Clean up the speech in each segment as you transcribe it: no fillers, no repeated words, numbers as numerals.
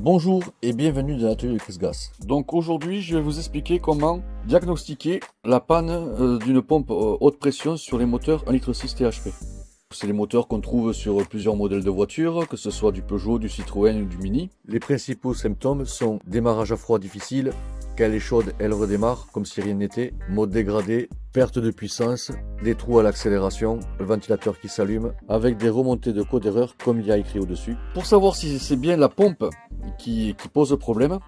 Bonjour et bienvenue dans l'atelier de Chris Gas. Donc aujourd'hui je vais vous expliquer comment diagnostiquer la panne d'une pompe haute pression sur les moteurs 1,6 litre THP. C'est les moteurs qu'on trouve sur plusieurs modèles de voitures, que ce soit du Peugeot, du Citroën ou du Mini. Les principaux symptômes sont démarrage à froid difficile, quand elle est chaude, elle redémarre comme si rien n'était, mode dégradé, perte de puissance, des trous à l'accélération, le ventilateur qui s'allume, avec des remontées de code erreur comme il y a écrit au-dessus. Pour savoir si c'est bien la pompe qui pose problème,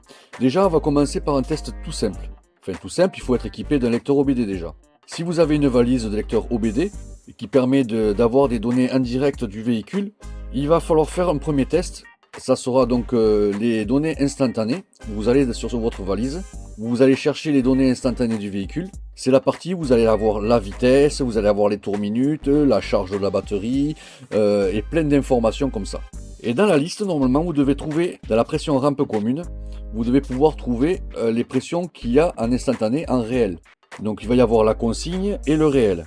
déjà on va commencer par un test tout simple. Enfin tout simple, il faut être équipé d'un lecteur OBD déjà. Si vous avez une valise de lecteur OBD qui permet d'avoir des données indirectes du véhicule, il va falloir faire un premier test. Ça sera donc les données instantanées. Vous allez sur votre valise, vous allez chercher les données instantanées du véhicule. C'est la partie où vous allez avoir la vitesse, vous allez avoir les tours minutes, la charge de la batterie et plein d'informations comme ça. Et dans la liste, normalement, vous devez trouver, dans la pression rampe commune, vous devez pouvoir trouver les pressions qu'il y a en instantané, en réel. Donc il va y avoir la consigne et le réel.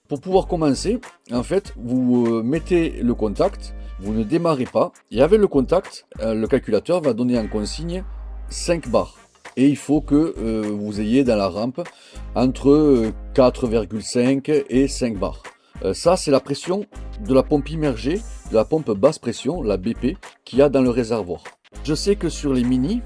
Pour pouvoir commencer, en fait, vous mettez le contact, vous ne démarrez pas, et avec le contact, le calculateur va donner en consigne 5 bars. Et il faut que vous ayez dans la rampe entre 4,5 et 5 bars. Ça, c'est la pression de la pompe immergée, de la pompe basse pression, la BP, qu'il y a dans le réservoir. Je sais que sur les Mini,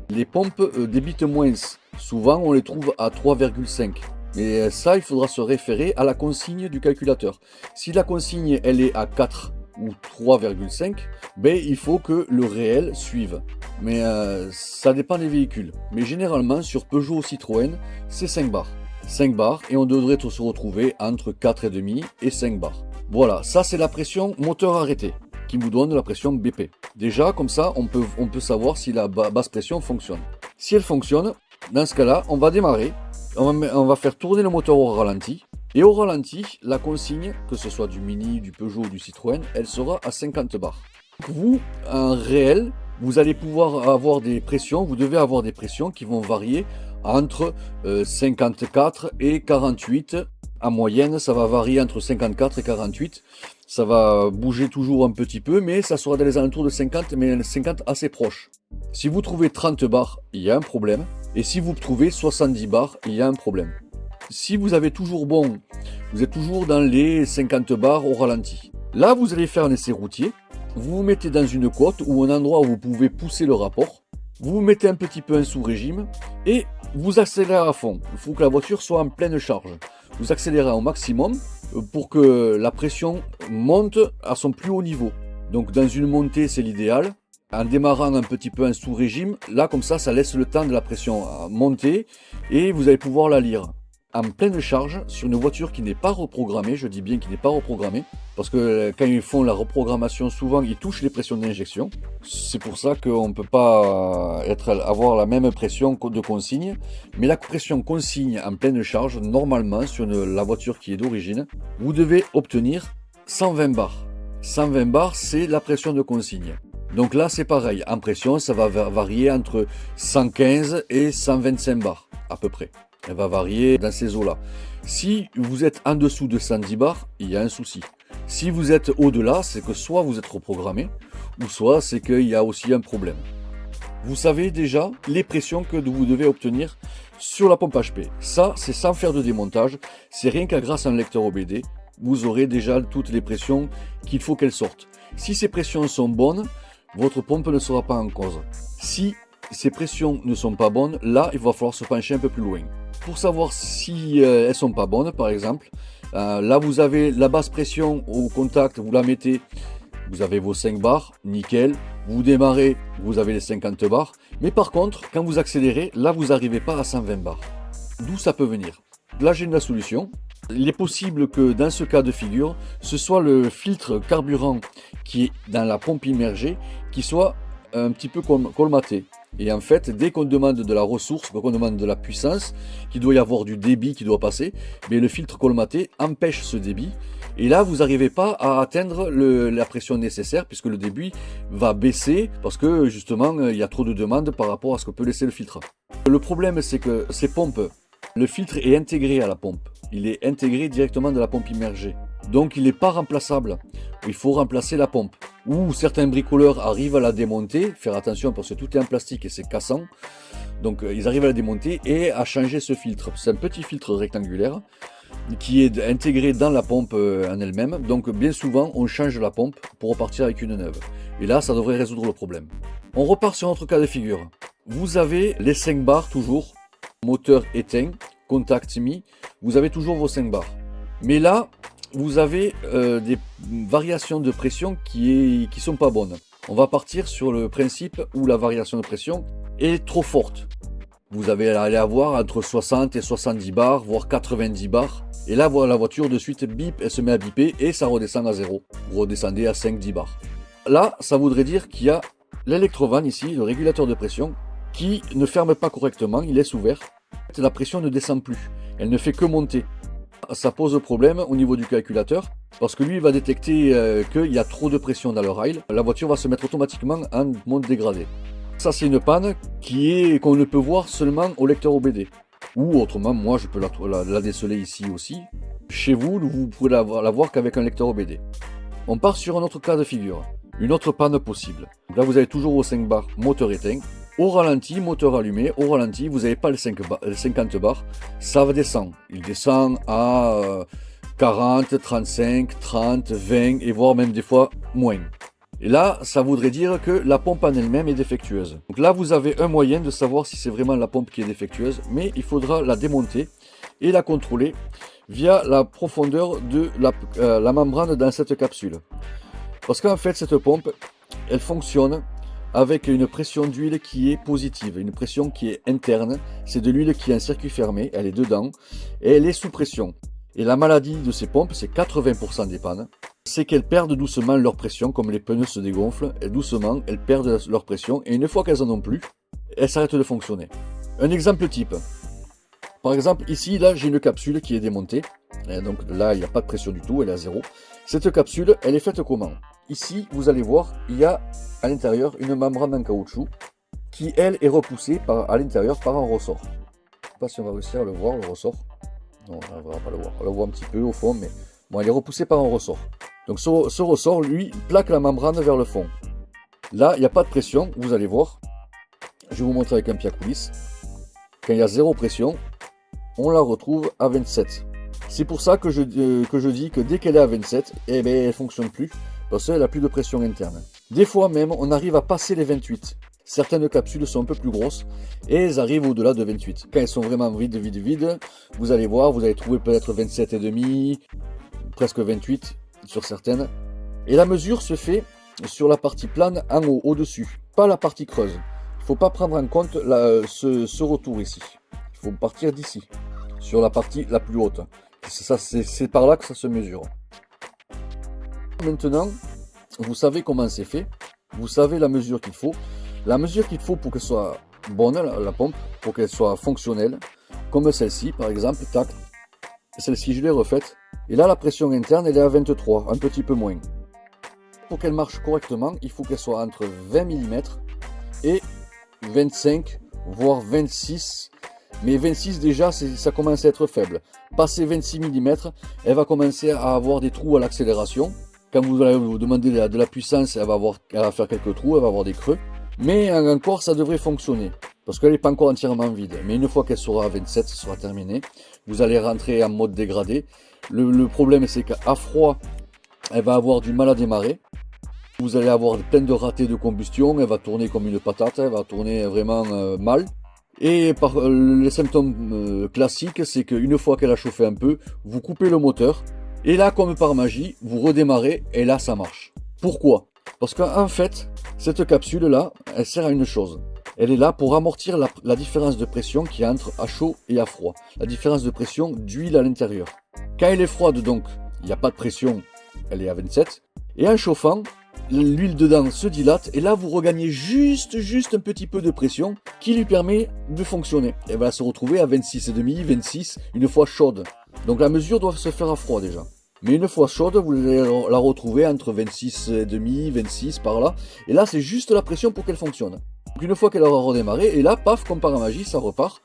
les pompes débitent moins. Souvent, on les trouve à 3,5. Mais ça, il faudra se référer à la consigne du calculateur. Si la consigne, elle est à 4 ou 3,5, ben, il faut que le réel suive. Mais ça dépend des véhicules. Mais généralement, sur Peugeot ou Citroën, c'est 5 bars. 5 bars et on devrait se retrouver entre 4,5 et 5 bars. Voilà, ça c'est la pression moteur arrêté qui nous donne la pression BP. Déjà, comme ça, on peut savoir si la basse pression fonctionne. Si elle fonctionne, dans ce cas-là, on va démarrer. On va faire tourner le moteur au ralenti. Et au ralenti, la consigne, que ce soit du Mini, du Peugeot ou du Citroën, elle sera à 50 bars. Vous, en réel, vous allez pouvoir avoir des pressions, vous devez avoir des pressions qui vont varier entre 54 et 48. En moyenne, ça va varier entre 54 et 48. Ça va bouger toujours un petit peu, mais ça sera dans les alentours de 50, mais 50 assez proche. Si vous trouvez 30 bars, il y a un problème. Et si vous trouvez 70 bars, il y a un problème. Si vous avez toujours bon, vous êtes toujours dans les 50 bars au ralenti. Là, vous allez faire un essai routier. Vous vous mettez dans une côte ou un endroit où vous pouvez pousser le rapport. Vous vous mettez un petit peu en sous-régime et vous accélérez à fond. Il faut que la voiture soit en pleine charge. Vous accélérez au maximum pour que la pression monte à son plus haut niveau. Donc dans une montée, c'est l'idéal. En démarrant un petit peu en sous-régime, là comme ça laisse le temps de la pression monter et vous allez pouvoir la lire. En pleine charge, sur une voiture qui n'est pas reprogrammée, je dis bien qui n'est pas reprogrammée, parce que quand ils font la reprogrammation, souvent ils touchent les pressions d'injection. C'est pour ça qu'on ne peut pas avoir la même pression de consigne. Mais la pression consigne en pleine charge, normalement, sur la voiture qui est d'origine, vous devez obtenir 120 bars. 120 bars, c'est la pression de consigne. Donc là, c'est pareil. En pression, ça va varier entre 115 et 125 bars, à peu près. Elle va varier dans ces eaux-là. Si vous êtes en dessous de 110 bars, il y a un souci. Si vous êtes au-delà, c'est que soit vous êtes reprogrammé, ou soit c'est qu'il y a aussi un problème. Vous savez déjà les pressions que vous devez obtenir sur la pompe HP. Ça, c'est sans faire de démontage. C'est rien qu'à grâce à un lecteur OBD, vous aurez déjà toutes les pressions qu'il faut qu'elles sortent. Si ces pressions sont bonnes, votre pompe ne sera pas en cause. Si ces pressions ne sont pas bonnes, là, il va falloir se pencher un peu plus loin. Pour savoir si elles ne sont pas bonnes, par exemple, là, vous avez la basse pression au contact, vous la mettez, vous avez vos 5 bars, nickel. Vous démarrez, vous avez les 50 bars. Mais par contre, quand vous accélérez, là, vous n'arrivez pas à 120 bars. D'où ça peut venir? Là, j'ai la solution. Il est possible que dans ce cas de figure, ce soit le filtre carburant qui est dans la pompe immergée qui soit un petit peu colmaté. Et en fait, dès qu'on demande de la ressource, qu'on demande de la puissance, qu'il doit y avoir du débit qui doit passer, mais le filtre colmaté empêche ce débit. Et là, vous n'arrivez pas à atteindre la pression nécessaire puisque le débit va baisser parce que justement, il y a trop de demandes par rapport à ce que peut laisser le filtre. Le problème, c'est que ces pompes, le filtre est intégré à la pompe. Il est intégré directement dans la pompe immergée. Donc, il n'est pas remplaçable. Il faut remplacer la pompe. ou certains bricoleurs arrivent à la démonter, faire attention parce que tout est en plastique et c'est cassant, donc ils arrivent à la démonter et à changer ce filtre. C'est un petit filtre rectangulaire qui est intégré dans la pompe en elle-même, donc bien souvent on change la pompe pour repartir avec une neuve. Et là ça devrait résoudre le problème. On repart sur notre cas de figure. Vous avez les 5 bars toujours, moteur éteint, contact mis, vous avez toujours vos 5 bars. Mais là, vous avez des variations de pression qui sont pas bonnes. On va partir sur le principe où la variation de pression est trop forte. Vous allez avoir entre 60 et 70 bars, voire 90 bars. Et là, voilà, la voiture de suite bip, elle se met à biper et ça redescend à 0. Vous redescendez à 5-10 bars. Là, ça voudrait dire qu'il y a l'électrovanne ici, le régulateur de pression, qui ne ferme pas correctement, il laisse ouvert. La pression ne descend plus, elle ne fait que monter. Ça pose problème au niveau du calculateur, parce que lui il va détecter qu'il y a trop de pression dans le rail. La voiture va se mettre automatiquement en mode dégradé. Ça c'est une panne qu'on ne peut voir seulement au lecteur OBD. Ou autrement, moi je peux la déceler ici aussi. Chez vous, vous pouvez la voir qu'avec un lecteur OBD. On part sur un autre cas de figure. Une autre panne possible. Là vous avez toujours vos 5 bars moteur éteint. Au ralenti, moteur allumé, au ralenti, vous n'avez pas les 50 bars, ça va descendre. Il descend à 40, 35, 30, 20 et voire même des fois moins. Et là, ça voudrait dire que la pompe en elle-même est défectueuse. Donc là, vous avez un moyen de savoir si c'est vraiment la pompe qui est défectueuse, mais il faudra la démonter et la contrôler via la profondeur de la membrane dans cette capsule. Parce qu'en fait, cette pompe, elle fonctionne avec une pression d'huile qui est positive, une pression qui est interne. C'est de l'huile qui est en circuit fermé, elle est dedans, et elle est sous pression. Et la maladie de ces pompes, c'est 80% des pannes, c'est qu'elles perdent doucement leur pression, comme les pneus se dégonflent, et doucement, elles perdent leur pression, et une fois qu'elles en ont plus, elles s'arrêtent de fonctionner. Un exemple type. Par exemple, ici, là, j'ai une capsule qui est démontée, et donc là, il n'y a pas de pression du tout, elle est à 0. Cette capsule, elle est faite comment? Ici, vous allez voir, il y a à l'intérieur une membrane en caoutchouc qui, elle, est repoussée à l'intérieur par un ressort. Je ne sais pas si on va réussir à le voir, le ressort. Non, on ne va pas le voir. On le voit un petit peu au fond, mais bon, elle est repoussée par un ressort. Donc ce ressort, lui, plaque la membrane vers le fond. Là, il n'y a pas de pression, vous allez voir. Je vais vous montrer avec un pied à coulisse. Quand il y a 0 pression, on la retrouve à 27. C'est pour ça que je dis que dès qu'elle est à 27, eh ben, elle ne fonctionne plus. Parce qu'elle n'a plus de pression interne. Des fois même, on arrive à passer les 28. Certaines capsules sont un peu plus grosses et elles arrivent au-delà de 28. Quand elles sont vraiment vides, vous allez voir, vous allez trouver peut-être 27,5, presque 28 sur certaines. Et la mesure se fait sur la partie plane en haut, au-dessus, pas la partie creuse. Il ne faut pas prendre en compte ce retour ici. Il faut partir d'ici, sur la partie la plus haute. C'est par là que ça se mesure. Maintenant, vous savez comment c'est fait, vous savez la mesure qu'il faut. La mesure qu'il faut pour qu'elle soit bonne, la pompe, pour qu'elle soit fonctionnelle, comme celle-ci par exemple, tac, celle-ci je l'ai refaite, et là la pression interne elle est à 23, un petit peu moins. Pour qu'elle marche correctement, il faut qu'elle soit entre 20 mm et 25, voire 26, mais 26 déjà ça commence à être faible. Passé 26 mm, elle va commencer à avoir des trous à l'accélération. Quand vous allez vous demander de la puissance, elle va faire quelques trous, elle va avoir des creux. Mais encore, ça devrait fonctionner. Parce qu'elle n'est pas encore entièrement vide. Mais une fois qu'elle sera à 27, ce sera terminé. Vous allez rentrer en mode dégradé. Le problème, c'est qu'à froid, elle va avoir du mal à démarrer. Vous allez avoir plein de ratés de combustion. Elle va tourner comme une patate. Elle va tourner vraiment mal. Et les symptômes classiques, c'est qu'une fois qu'elle a chauffé un peu, vous coupez le moteur. Et là, comme par magie, vous redémarrez et là, ça marche. Pourquoi? Parce qu'en fait, cette capsule-là, elle sert à une chose. Elle est là pour amortir la différence de pression qu'il y a entre à chaud et à froid. La différence de pression d'huile à l'intérieur. Quand elle est froide, donc, il n'y a pas de pression, elle est à 27. Et en chauffant, l'huile dedans se dilate et là, vous regagnez juste un petit peu de pression qui lui permet de fonctionner. Elle va se retrouver à 26,5, 26, une fois chaude. Donc la mesure doit se faire à froid déjà. Mais une fois chaude, vous allez la retrouver entre 26,5, 26 par là. Et là, c'est juste la pression pour qu'elle fonctionne. Donc une fois qu'elle aura redémarré, et là, paf, comme par magie, ça repart.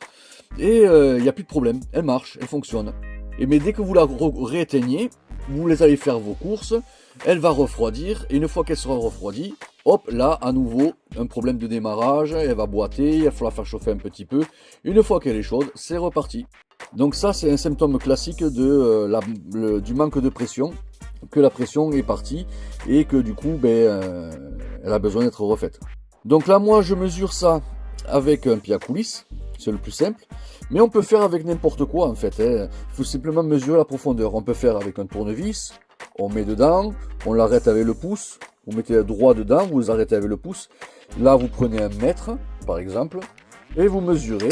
Et il n'y a plus de problème. Elle marche, elle fonctionne. Mais dès que vous la rééteignez, vous allez faire vos courses, elle va refroidir, et une fois qu'elle sera refroidie, hop, là, à nouveau, un problème de démarrage, elle va boiter, il va falloir faire chauffer un petit peu. Une fois qu'elle est chaude, c'est reparti. Donc ça, c'est un symptôme classique du manque de pression, que la pression est partie, et que du coup, elle a besoin d'être refaite. Donc là, moi, je mesure ça avec un pied à coulisse, c'est le plus simple. Mais on peut faire avec n'importe quoi, en fait. Il faut simplement mesurer la profondeur. On peut faire avec un tournevis, on met dedans, on l'arrête avec le pouce, vous mettez droit dedans, vous arrêtez avec le pouce. Là, vous prenez 1 mètre, par exemple, et vous mesurez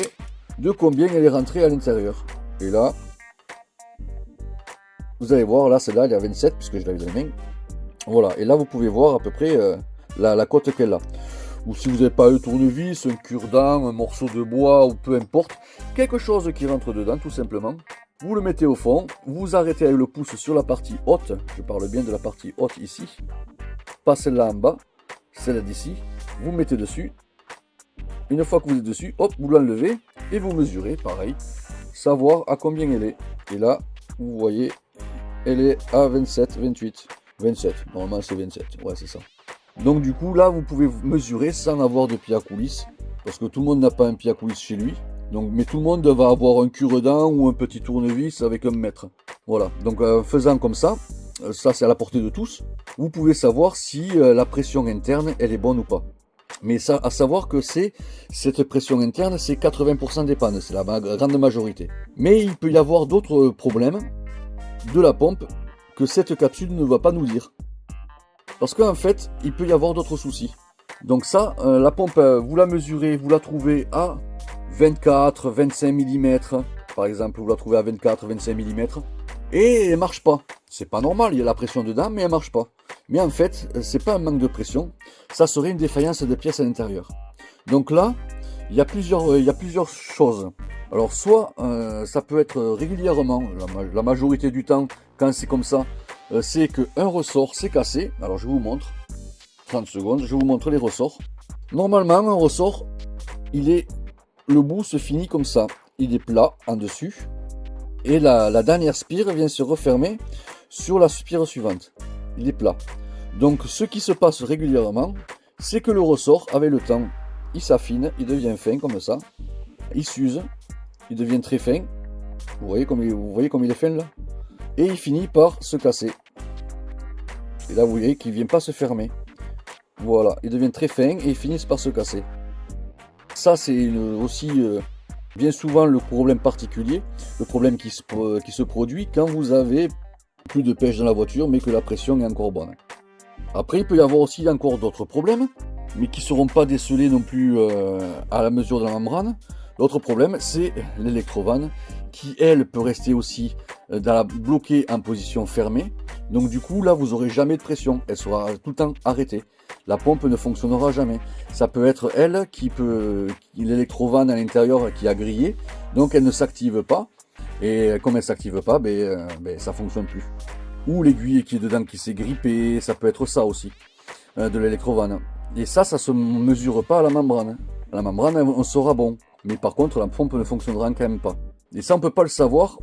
de combien elle est rentrée à l'intérieur. Et là, vous allez voir, là, celle-là, il y a 27, puisque je l'avais dans les mains. Voilà, et là, vous pouvez voir à peu près la cote qu'elle a. Ou si vous n'avez pas un tournevis, un cure-dent, un morceau de bois, ou peu importe, quelque chose qui rentre dedans, tout simplement. Vous le mettez au fond, vous arrêtez avec le pouce sur la partie haute, je parle bien de la partie haute ici, pas celle-là en bas, celle d'ici, vous mettez dessus. Une fois que vous êtes dessus, hop, vous l'enlevez et vous mesurez, pareil, savoir à combien elle est. Et là, vous voyez, elle est à 27, 28, 27, normalement c'est 27, ouais c'est ça. Donc du coup, là, vous pouvez mesurer sans avoir de pied à coulisse, parce que tout le monde n'a pas un pied à coulisse chez lui. Donc, mais tout le monde va avoir un cure-dent ou un petit tournevis avec 1 mètre. Voilà, donc faisant comme ça c'est à la portée de tous, vous pouvez savoir si la pression interne, elle est bonne ou pas. Mais ça, à savoir que cette pression interne, c'est 80% des pannes, c'est la grande majorité. Mais il peut y avoir d'autres problèmes de la pompe que cette capsule ne va pas nous dire. Parce qu'en fait, il peut y avoir d'autres soucis. Donc ça, la pompe, vous la mesurez, vous la trouvez à 24, 25 mm. Par exemple, vous la trouvez à 24, 25 mm. Et elle ne marche pas. C'est pas normal, il y a la pression dedans, mais elle ne marche pas. Mais en fait, c'est pas un manque de pression, ça serait une défaillance de pièces à l'intérieur. Donc là, il y a plusieurs choses. Alors soit, ça peut être régulièrement, la majorité du temps, quand c'est comme ça, c'est qu'un ressort s'est cassé. Alors je vous montre, 30 secondes, je vous montre les ressorts. Normalement, un ressort, le bout se finit comme ça. Il est plat en dessus. Et la dernière spire vient se refermer sur la spire suivante. Il est plat. Donc ce qui se passe régulièrement, c'est que le ressort, avec le temps, il s'affine, il devient fin comme ça. Il s'use, il devient très fin. Vous voyez comme il est fin là? Et il finit par se casser. Et là vous voyez qu'il ne vient pas se fermer. Voilà, il devient très fin et il finit par se casser. Ça c'est aussi bien souvent le problème particulier, le problème qui se produit quand vous avez plus de pêche dans la voiture mais que la pression est encore bonne. Après il peut y avoir aussi encore d'autres problèmes, mais qui ne seront pas décelés non plus à la mesure de la membrane. L'autre problème, c'est l'électrovanne qui, elle, peut rester aussi bloquée en position fermée. Donc du coup, là, vous n'aurez jamais de pression. Elle sera tout le temps arrêtée. La pompe ne fonctionnera jamais. Ça peut être elle l'électrovanne à l'intérieur qui a grillé. Donc elle ne s'active pas. Et comme elle ne s'active pas, ça ne fonctionne plus. Ou l'aiguille qui est dedans qui s'est grippée. Ça peut être ça aussi, de l'électrovanne. Et ça ne se mesure pas à la membrane. À la membrane, on sera bon. Mais par contre, la pompe ne fonctionnera quand même pas. Et ça, on ne peut pas le savoir,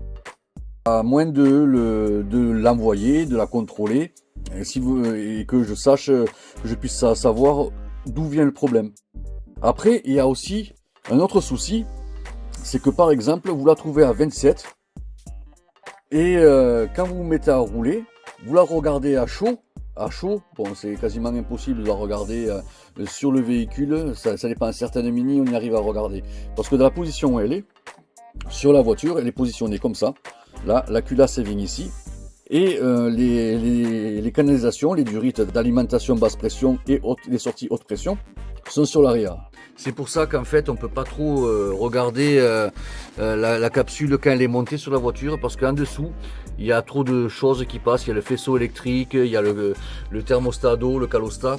à moins de l'envoyer, de la contrôler, et que je sache, que je puisse savoir d'où vient le problème. Après, il y a aussi un autre souci, c'est que par exemple, vous la trouvez à 27, et quand vous vous mettez à rouler, vous la regardez à chaud, bon c'est quasiment impossible de la regarder sur le véhicule, ça dépend, certaines mini on y arrive à regarder, parce que dans la position où elle est, sur la voiture, elle est positionnée comme ça, là la culasse vient ici, et les canalisations, les durites d'alimentation basse pression et les sorties haute pression sont sur l'arrière. C'est pour ça qu'en fait on peut pas trop regarder la capsule quand elle est montée sur la voiture, parce qu'en dessous il y a trop de choses qui passent. Il y a le faisceau électrique, il y a le thermostat d'eau, le calostat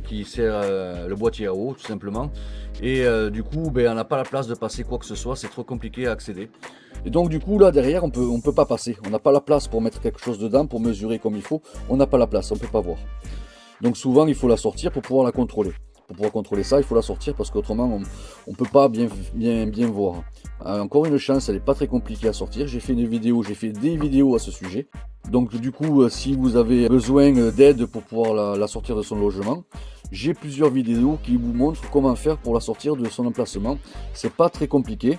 qui sert le boîtier à eau tout simplement. Et du coup on n'a pas la place de passer quoi que ce soit, c'est trop compliqué à accéder. Et donc du coup là derrière on peut pas passer, on n'a pas la place pour mettre quelque chose dedans, pour mesurer comme il faut, on n'a pas la place, on peut pas voir. Donc souvent il faut la sortir pour pouvoir la contrôler. Pour pouvoir contrôler ça, il faut la sortir parce qu'autrement on ne peut pas bien voir. Encore une chance, elle n'est pas très compliquée à sortir. J'ai fait des vidéos à ce sujet. Donc du coup, si vous avez besoin d'aide pour pouvoir la sortir de son logement, j'ai plusieurs vidéos qui vous montrent comment faire pour la sortir de son emplacement. C'est pas très compliqué,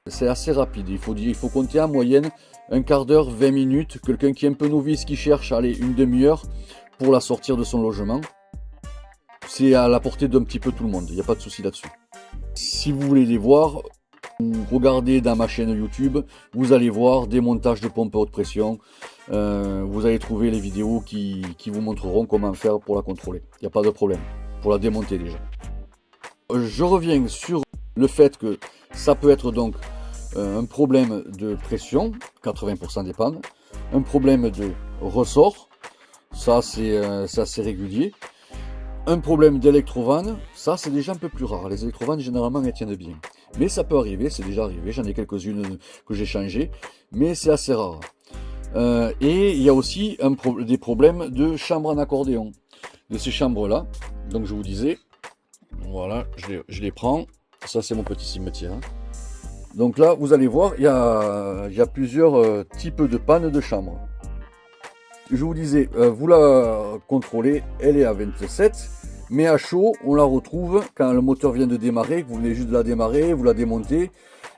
c'est assez rapide. Il faut compter en moyenne un quart d'heure, 20 minutes. Quelqu'un qui est un peu novice, qui cherche, allez, une demi-heure pour la sortir de son logement. C'est à la portée d'un petit peu tout le monde, il n'y a pas de souci là-dessus. Si vous voulez les voir, vous regardez dans ma chaîne YouTube, vous allez voir des montages de pompes à haute pression. Vous allez trouver les vidéos qui vous montreront comment faire pour la contrôler. Il n'y a pas de problème, pour la démonter déjà. Je reviens sur le fait que ça peut être donc un problème de pression, 80% des pannes, un problème de ressort, ça c'est assez régulier. Un problème d'électrovanne, ça c'est déjà un peu plus rare. Les électrovannes généralement elles tiennent bien. Mais ça peut arriver, c'est déjà arrivé, j'en ai quelques-unes que j'ai changées, mais c'est assez rare. Et il y a aussi des problèmes de chambre en accordéon. De ces chambres-là, donc je vous disais, voilà, je les prends. Ça c'est mon petit cimetière. Donc là, vous allez voir, il y a plusieurs types de pannes de chambre. Je vous disais, vous la contrôlez, elle est à 27, mais à chaud, on la retrouve quand le moteur vient de démarrer, que vous venez juste de la démarrer, vous la démontez,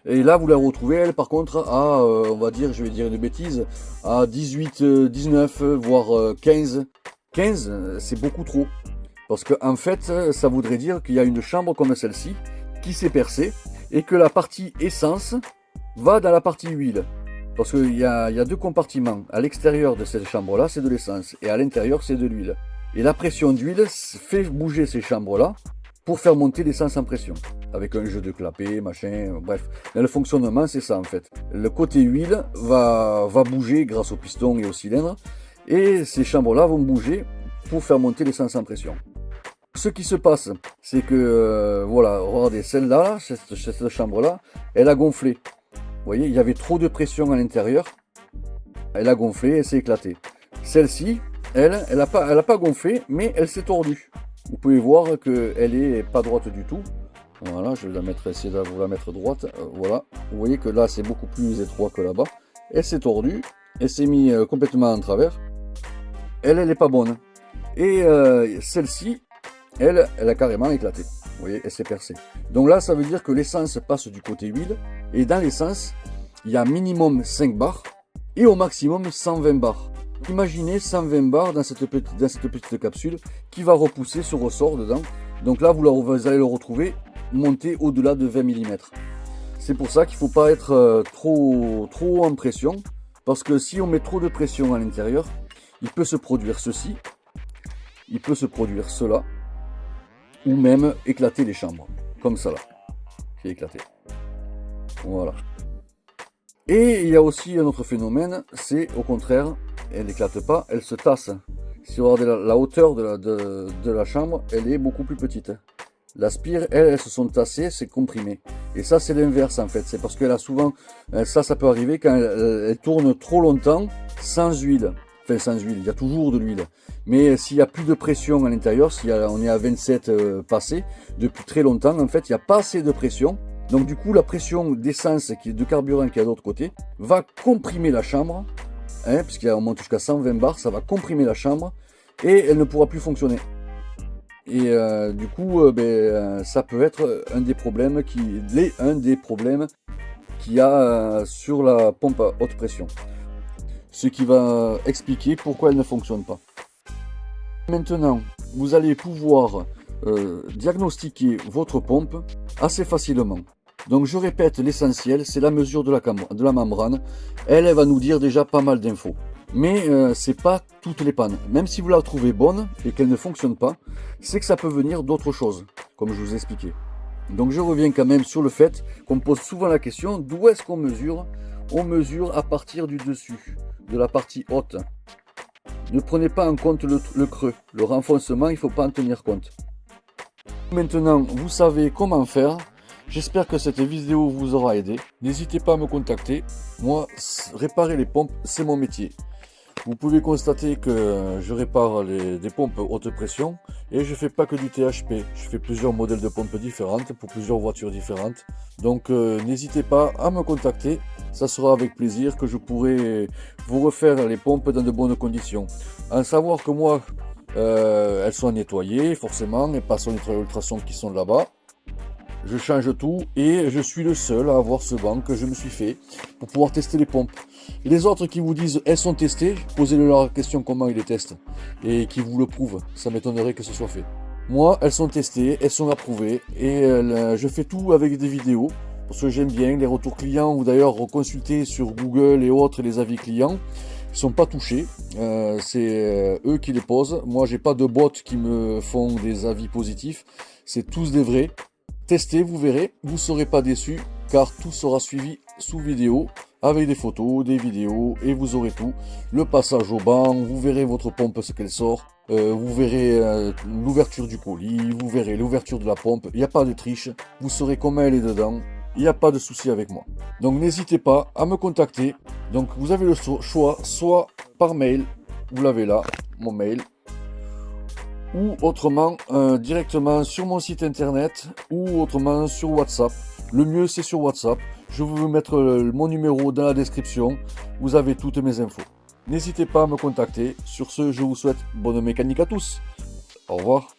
et là vous la retrouvez, elle par contre, à, on va dire, je vais dire une bêtise, à 18, 19, voire 15. 15, c'est beaucoup trop, parce que en fait, ça voudrait dire qu'il y a une chambre comme celle-ci, qui s'est percée, et que la partie essence va dans la partie huile. Parce qu'il y a deux compartiments. À l'extérieur de cette chambre-là, c'est de l'essence. Et à l'intérieur, c'est de l'huile. Et la pression d'huile fait bouger ces chambres-là pour faire monter l'essence en pression. Avec un jeu de clapet, machin, bref. Mais le fonctionnement, c'est ça en fait. Le côté huile va bouger grâce au piston et au cylindre. Et ces chambres-là vont bouger pour faire monter l'essence en pression. Ce qui se passe, c'est que, voilà, regardez, celle-là, cette chambre-là, elle a gonflé. Vous voyez, il y avait trop de pression à l'intérieur. Elle a gonflé, elle s'est éclatée. Celle-ci, elle a pas gonflé, mais elle s'est tordue. Vous pouvez voir qu'elle est pas droite du tout. Voilà, je vais essayer de vous la mettre droite. Voilà, vous voyez que là, c'est beaucoup plus étroit que là-bas. Elle s'est tordue, elle s'est mise complètement en travers. Elle n'est pas bonne. Et celle-ci, elle a carrément éclaté. Vous voyez, elle s'est percée. Donc là, ça veut dire que l'essence passe du côté huile. Et dans l'essence, il y a minimum 5 bars et au maximum 120 bars. Imaginez 120 bars dans cette petite capsule qui va repousser ce ressort dedans. Donc là, vous allez le retrouver monté au-delà de 20 mm. C'est pour ça qu'il ne faut pas être trop en pression. Parce que si on met trop de pression à l'intérieur, il peut se produire ceci. Il peut se produire cela. Ou même éclater les chambres. Comme ça là. Qui est éclaté. Voilà. Et il y a aussi un autre phénomène, c'est au contraire, elle n'éclate pas, elle se tasse. Si vous regardez la hauteur de la chambre, elle est beaucoup plus petite. La spire, elles se sont tassées, c'est comprimé. Et ça, c'est l'inverse en fait. C'est parce qu'elle a souvent, ça peut arriver quand elle tourne trop longtemps sans huile. Enfin, sans huile, il y a toujours de l'huile. Mais s'il n'y a plus de pression à l'intérieur, si on est à 27 passé, depuis très longtemps, en fait, il n'y a pas assez de pression. Donc du coup, la pression d'essence, de carburant qui est de l'autre côté, va comprimer la chambre, hein, puisqu'on monte jusqu'à 120 bars, ça va comprimer la chambre, et elle ne pourra plus fonctionner. Et du coup, ça peut être un des problèmes qu'il y a sur la pompe à haute pression. Ce qui va expliquer pourquoi elle ne fonctionne pas. Maintenant, vous allez pouvoir diagnostiquer votre pompe assez facilement. Donc je répète l'essentiel, c'est la mesure de la membrane. Elle va nous dire déjà pas mal d'infos. Mais c'est pas toutes les pannes. Même si vous la trouvez bonne et qu'elle ne fonctionne pas, c'est que ça peut venir d'autres choses, comme je vous ai expliqué. Donc je reviens quand même sur le fait qu'on me pose souvent la question, d'où est-ce qu'on mesure? On mesure à partir du dessus, de la partie haute. Ne prenez pas en compte le creux, le renfoncement, il ne faut pas en tenir compte. Maintenant, vous savez comment faire. J'espère que cette vidéo vous aura aidé. N'hésitez pas à me contacter. Moi, réparer les pompes, c'est mon métier. Vous pouvez constater que je répare des pompes haute pression et je fais pas que du THP. Je fais plusieurs modèles de pompes différentes pour plusieurs voitures différentes. Donc n'hésitez pas à me contacter. Ça sera avec plaisir que je pourrai vous refaire les pompes dans de bonnes conditions. À savoir que moi, elles sont nettoyées forcément et pas sur les ultrasons qui sont là-bas. Je change tout et je suis le seul à avoir ce banc que je me suis fait pour pouvoir tester les pompes. Les autres qui vous disent elles sont testées, posez-leur la question comment ils les testent et qui vous le prouvent. Ça m'étonnerait que ce soit fait. Moi, elles sont testées, elles sont approuvées et je fais tout avec des vidéos parce que j'aime bien les retours clients ou d'ailleurs consulter sur Google et autres les avis clients. Ils sont pas touchés, c'est eux qui les posent. Moi, j'ai pas de bots qui me font des avis positifs, c'est tous des vrais. Testez, vous verrez, vous ne serez pas déçus car tout sera suivi sous vidéo avec des photos, des vidéos et vous aurez tout. Le passage au banc, vous verrez votre pompe ce qu'elle sort, vous verrez l'ouverture du colis, vous verrez l'ouverture de la pompe, il n'y a pas de triche, vous saurez comment elle est dedans, il n'y a pas de souci avec moi. Donc n'hésitez pas à me contacter. Donc vous avez le choix, soit par mail, vous l'avez là, mon mail, ou autrement directement sur mon site internet ou autrement sur WhatsApp. Le mieux c'est sur WhatsApp. Je vais vous mettre mon numéro dans la description. Vous avez toutes mes infos. N'hésitez pas à me contacter. Sur ce, je vous souhaite bonne mécanique à tous. Au revoir.